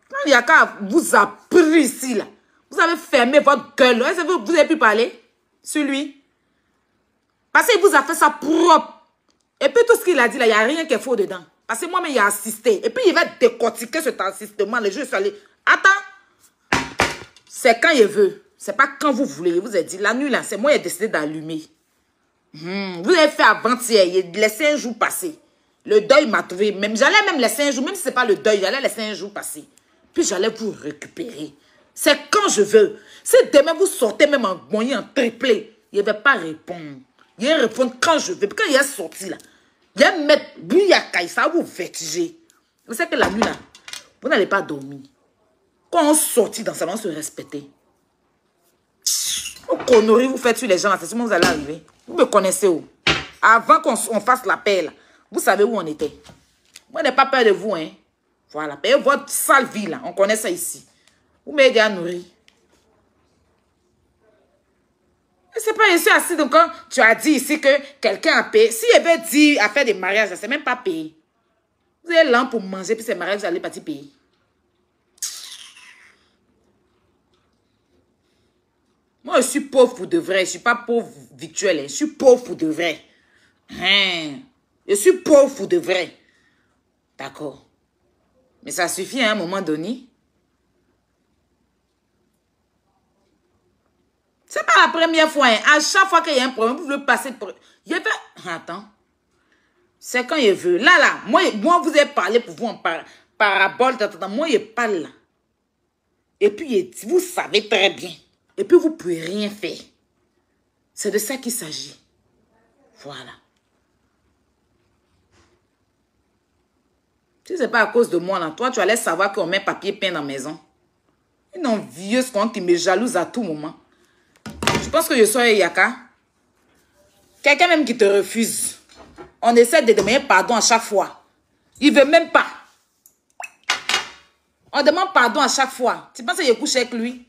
Quand il y a qu'à vous a pris ici, là. Vous avez fermé votre gueule. Est-ce que vous avez pu parler sur lui? Parce qu'il vous a fait ça propre. Et puis tout ce qu'il a dit là, il n'y a rien qui est faux dedans. Parce que moi-même, il a assisté. Et puis il va décortiquer cet assistement. Les jours, allés. Attends. C'est quand il veut. C'est pas quand vous voulez. Il vous a dit, la nuit là, c'est moi qui ai décidé d'allumer. Vous avez fait avant-hier. Il a laissé un jour passer. Le deuil m'a trouvé. J'allais même laisser un jour, même si ce n'est pas le deuil, j'allais laisser un jour passer. Puis j'allais vous récupérer. C'est quand je veux. Si demain vous sortez même en moyen, en triplé, il ne va pas répondre. Il va répondre quand je veux. Puis quand il est sorti là, il va mettre bouillakaï, ça va vous vertiger. Vous savez que la nuit là, vous n'allez pas dormir. Quand on sortit dans le salon, on se respectait. Vous conneries, vous faites sur les gens, c'est comment vous allez arriver. Vous me connaissez où? Avant qu'on fasse l'appel, vous savez où on était. Moi, je n'ai pas peur de vous, hein. Voilà, payez votre sale vie, là. On connaît ça ici. Vous m'aidez à nourrir. Et c'est pas ici assis, donc quand tu as dit ici que quelqu'un a payé. Si elle veut dire à faire des mariages, c'est même pas payé. Vous êtes là pour manger, puis ces mariages, vous allez partir payer. Moi, je suis pauvre pour de vrai. Je ne suis pas pauvre virtuel. Je suis pauvre pour de vrai. Je suis pauvre pour de vrai. D'accord. Mais ça suffit à un moment donné. C'est pas la première fois. Hein. À chaque fois qu'il y a un problème, vous voulez passer pour... Attends. C'est quand il veut. Là, moi, vous avez parlé pour vous en parabole. Moi, je parle là. Et puis, vous savez très bien. Et puis, vous ne pouvez rien faire. C'est de ça qu'il s'agit. Voilà. Si ce n'est pas à cause de moi, là, toi, tu allais savoir qu'on met papier peint dans la maison. Une envieuse qui me jalouse à tout moment. Je pense que je sois Yaka. Quelqu'un même qui te refuse. On essaie de demander pardon à chaque fois. Il ne veut même pas. On demande pardon à chaque fois. Tu penses que je couche avec lui?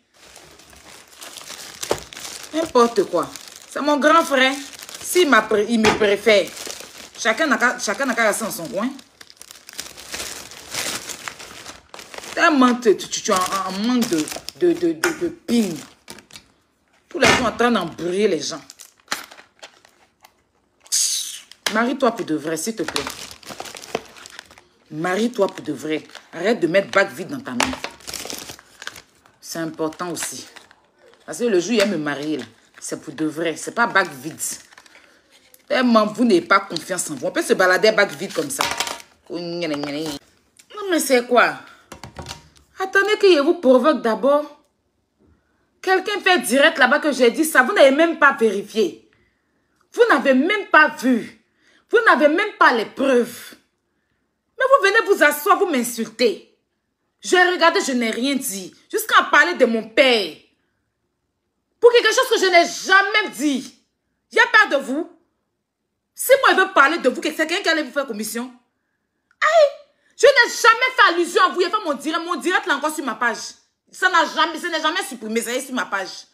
N'importe quoi. C'est mon grand frère. S'il me préfère, chacun n'a qu'à rester dans son coin. Tellement tu es en manque de ping. Tous les gens sont en train d'embrouiller les gens. Marie-toi pour de vrai, s'il te plaît. Marie-toi pour de vrai. Arrête de mettre bague vide dans ta main. C'est important aussi. Parce que le jour où il me marier, c'est pour de vrai. C'est pas bague vide. Tellement vous n'avez pas confiance en vous. On peut se balader bague vide comme ça. Non, mais c'est quoi? Attendez que je vous provoque d'abord. Quelqu'un fait direct là-bas que j'ai dit ça. Vous n'avez même pas vérifié. Vous n'avez même pas vu. Vous n'avez même pas les preuves. Mais vous venez vous asseoir, vous m'insultez. J'ai regardé, je n'ai rien dit. Jusqu'à parler de mon père. Pour quelque chose que je n'ai jamais dit. J'ai peur de vous. Si moi, je veux parler de vous, c'est quelqu'un qui allait vous faire commission. Aïe! Je n'ai jamais fait allusion à vous. Il a fait mon direct. Mon direct là encore sur ma page. Ça n'est jamais supprimé. Ça est sur ma page.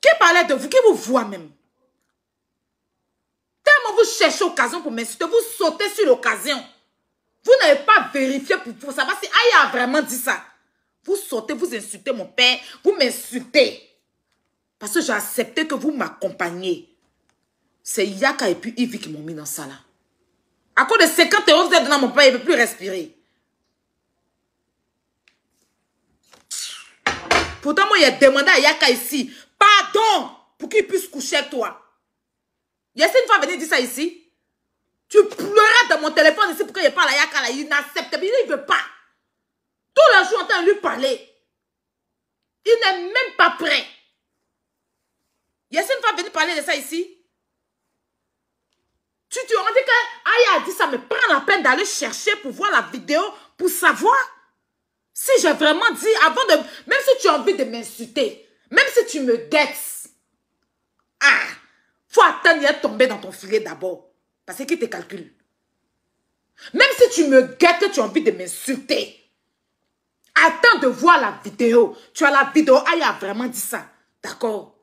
Qui parlait de vous? Qui vous voit même? Tellement vous cherchez l'occasion pour m'insulter. Vous sautez sur l'occasion. Vous n'avez pas vérifié pour savoir si Aïe a vraiment dit ça. Vous sautez, vous insultez mon père. Vous m'insultez. Parce que j'ai accepté que vous m'accompagniez. C'est Yaka et puis Yves qui m'ont mis dans ça là. À cause de 50 €, vous êtes dans mon père, il ne peut plus respirer. Pourtant, moi, il a demandé à Yaka ici, pardon, pour qu'il puisse coucher avec toi. Il y a une fois venir dire ça ici. Tu pleurais dans mon téléphone ici pour qu'il parle à Yaka là. Il n'accepte pas, il ne veut pas. Tout le jour, on entend lui parler. Il n'est même pas prêt. Il y a une fois venir parler de ça ici. Tu te rends compte que Aya a dit ça, mais prends la peine d'aller chercher pour voir la vidéo, pour savoir si j'ai vraiment dit, avant de... Même si tu as envie de m'insulter, même si tu me guettes, faut attendre de tomber dans ton filet d'abord, parce qu'il te calcule. Même si tu me guettes que tu as envie de m'insulter, attends de voir la vidéo. Tu as la vidéo, Aya a vraiment dit ça, d'accord?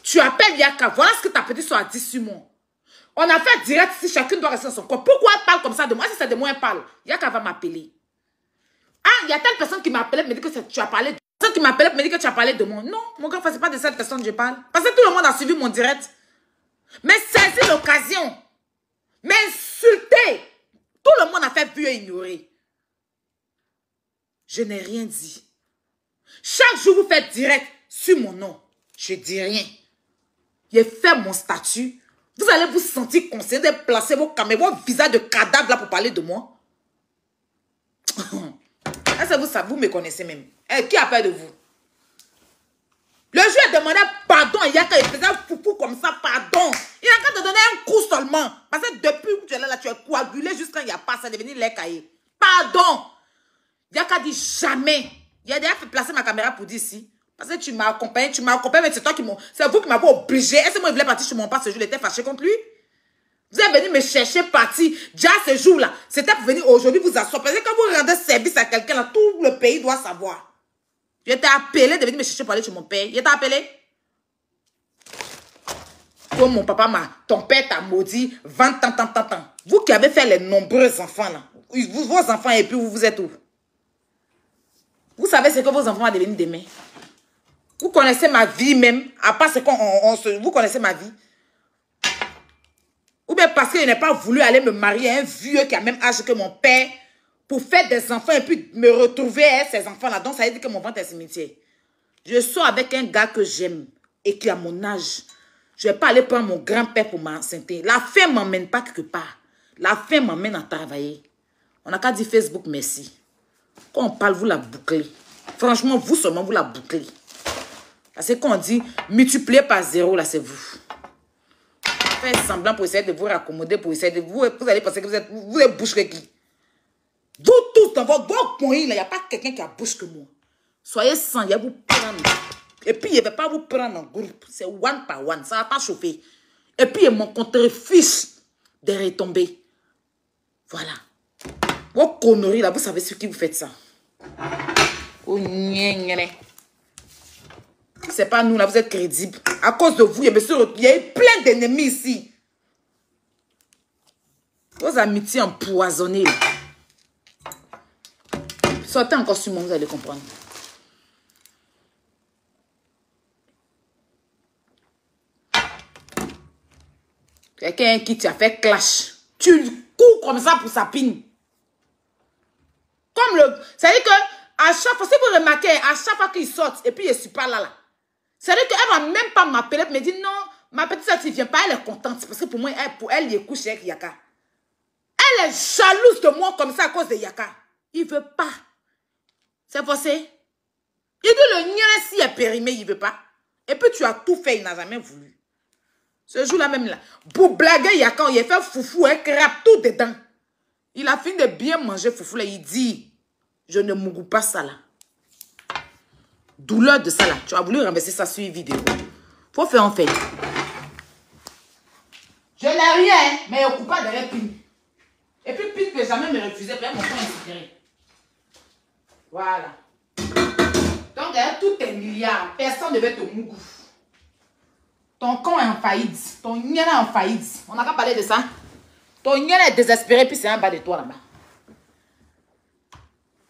Tu appelles Yaka, voilà ce que ta petite soeur a dit sur moi. On a fait direct si chacune doit rester dans son corps. Pourquoi elle parle comme ça de moi? Si c'est de moi, elle parle. Yaka va m'appeler. Ah, il y a telle personne qui m'appelait, me dit que tu as parlé de... Personne qui m'appelait, me dit que tu as parlé de moi. Non, mon gars, c'est pas de cette personne que je parle. Parce que tout le monde a suivi mon direct. Mais saisis l'occasion. M'insulter. Tout le monde a fait vu et ignorer. Je n'ai rien dit. Chaque jour, vous faites direct sur mon nom. Je dis rien. J'ai fait mon statut. Vous allez vous sentir conseillé de placer vos caméras, vos visages de cadavre là pour parler de moi. Est-ce que vous me connaissez même? Qui a peur de vous? Le juge a demandé pardon à Yaka, il faisait un foufou comme ça, pardon. Il a qu'à te donner un coup seulement. Parce que depuis que tu es là, tu es coagulé jusqu'à il n'y a pas, ça est devenu lait caillé. Pardon. Yaka dit jamais. Il a déjà fait placer ma caméra pour dire si. Parce que tu m'as accompagné, mais c'est toi qui m'ont... C'est vous qui m'avez obligé. Est-ce que moi, il voulait partir chez mon père ce jour, il était fâché contre lui? Vous êtes venu me chercher parti. Déjà ce jour-là, c'était pour venir aujourd'hui vous asseoir. Parce que quand vous rendez service à quelqu'un, là, tout le pays doit savoir. Je t'ai appelé de venir me chercher pour aller chez mon père. Je t'ai appelé. Comme mon papa ton père t'a maudit, 20 ans. Vous qui avez fait les nombreux enfants, là. Vos enfants, et puis vous êtes où? Vous savez ce que vos enfants vont devenir demain? Vous connaissez ma vie même, à part ce qu'on vous connaissez ma vie. Ou bien parce qu'il n'a pas voulu aller me marier à un vieux qui a le même âge que mon père pour faire des enfants et puis me retrouver à ces enfants-là. Donc ça veut dire que mon ventre est cimetière. Je sors avec un gars que j'aime et qui a mon âge. Je ne vais pas aller prendre mon grand-père pour m'enceinte. La fin ne m'emmène pas quelque part. La fin m'emmène à travailler. On n'a qu'à dire Facebook merci. Quand on parle, vous la bouclez. Franchement, vous seulement, vous la bouclez. Parce que quand on dit multiplier par 0, là, c'est vous. Faites semblant pour essayer de vous raccommoder, pour essayer de vous allez penser que vous êtes bouche que qui. Vous tous dans votre point, il n'y a pas quelqu'un qui a bouche que moi. Soyez sans, il va vous prendre. Et puis, il ne va pas vous prendre en groupe. C'est one par one, ça ne va pas chauffer. Et puis, il m'ont contre-fiche de retomber. Voilà. Vos conneries, là, vous savez sur qui vous faites ça. Oh, c'est pas nous, là, vous êtes crédibles. À cause de vous, il y a eu plein d'ennemis ici. Vos amitiés empoisonnées. Sortez encore sur moi, vous allez comprendre. Quelqu'un qui t'a fait clash. Tu cours comme ça pour sa pine. Comme le... C'est-à-dire que à chaque fois, si vous remarquez, à chaque fois qu'il sort, et puis je ne suis pas là. C'est-à-dire qu'elle ne va même pas m'appeler pour me dire non, ma petite soeur, tu ne viens pas, elle est contente. Parce que pour moi, elle est couchée avec Yaka. Elle est jalouse de moi comme ça à cause de Yaka. Il ne veut pas. C'est forcé. Il dit le nien si est périmé, il ne veut pas. Et puis tu as tout fait, il n'a jamais voulu. Ce jour-là même là, pour blaguer Yaka, il a fait foufou, un crabe tout dedans. Il a fini de bien manger foufou là, il dit, je ne mourrai pas ça là. Douleur de ça là. Tu as voulu renverser ça sur une vidéo. Faut faire en fait. Je n'ai rien, mais je ne coupe pas derrière Pin. Et puis Pin ne peut jamais me refuser, puis mon compte est inspiré. Voilà. Donc derrière tous tes milliards, personne ne veut te mougou. Ton con est en faillite. Ton nien est en faillite. On n'a qu'à parler de ça. Ton nien est désespéré, puis c'est en bas de toi là-bas.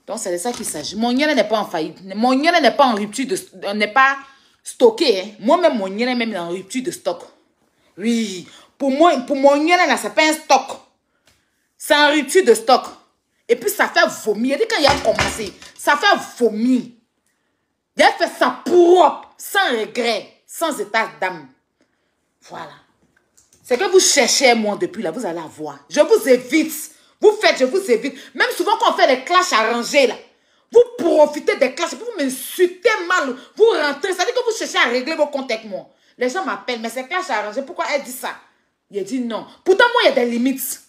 Donc c'est de ça qu'il s'agit. Mon nien n'est pas en faillite. Mon nien n'est pas en rupture de... n'est pas stocké. Hein. Moi-même, mon nien est même en rupture de stock. Oui. Pour mon nien là, c'est pas un stock. C'est en rupture de stock. Et puis ça fait vomir. Il dit quand il a commencé, ça fait vomir. Il a fait ça propre, sans regret, sans état d'âme. Voilà. C'est que vous cherchez moi depuis là, vous allez avoir. Je vous évite. Vous faites, je vous évite. Même souvent quand on fait des clashs arrangés là, vous profitez des clashs, vous m'insultez mal, vous rentrez. Ça veut dire que vous cherchez à régler vos comptes avec moi. Les gens m'appellent, mais c'est clash arrangé. Pourquoi elle dit ça? Il dit non. Pourtant, moi, il y a des limites.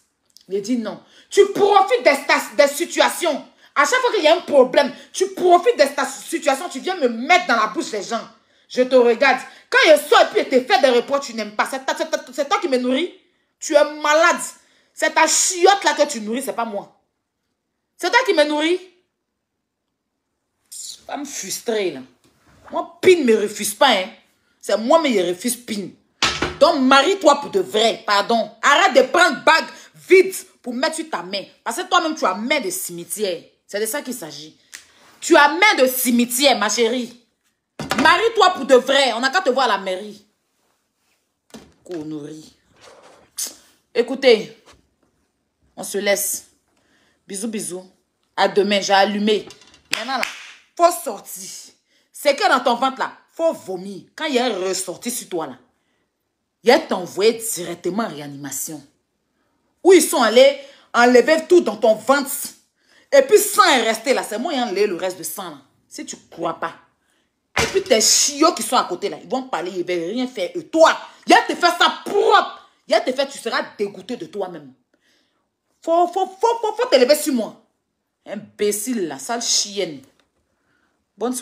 Il dit non. Tu profites des situations. À chaque fois qu'il y a un problème, tu profites de ta situation, tu viens me mettre dans la bouche des gens. Je te regarde. Quand je sors et puis je te fais des reproches, tu n'aimes pas. C'est toi qui me nourris. Tu es malade. C'est ta chiotte là que tu nourris, c'est pas moi. C'est toi qui me nourris. Pas me frustrer là. Moi, Pin ne me refuse pas. Hein. C'est moi mais je refuse Pin. Donc, marie-toi pour de vrai. Pardon. Arrête de prendre bague vide pour mettre sur ta main. Parce que toi-même, tu as main de cimetière. C'est de ça qu'il s'agit. Tu as main de cimetière, ma chérie. Marie-toi pour de vrai. On n'a qu'à te voir à la mairie. Connerie. Écoutez, on se laisse. Bisous, bisous. À demain, j'ai allumé. Maintenant, là, faut sortir. C'est que dans ton ventre, là, faut vomir. Quand il y a un ressorti sur toi, là, il a t'envoyé directement en réanimation. Où ils sont allés enlever tout dans ton ventre. Et puis, sang est resté là. C'est moi qui ai enlevé le reste de sang, là. Si tu ne crois pas. Et puis, tes chiots qui sont à côté, là, ils vont parler, ils ne vont rien faire. Et toi, il a te fait ça propre. Il a te fait, tu seras dégoûté de toi-même. Faut te lever sur moi. Imbécile, la sale chienne. Bonne soirée.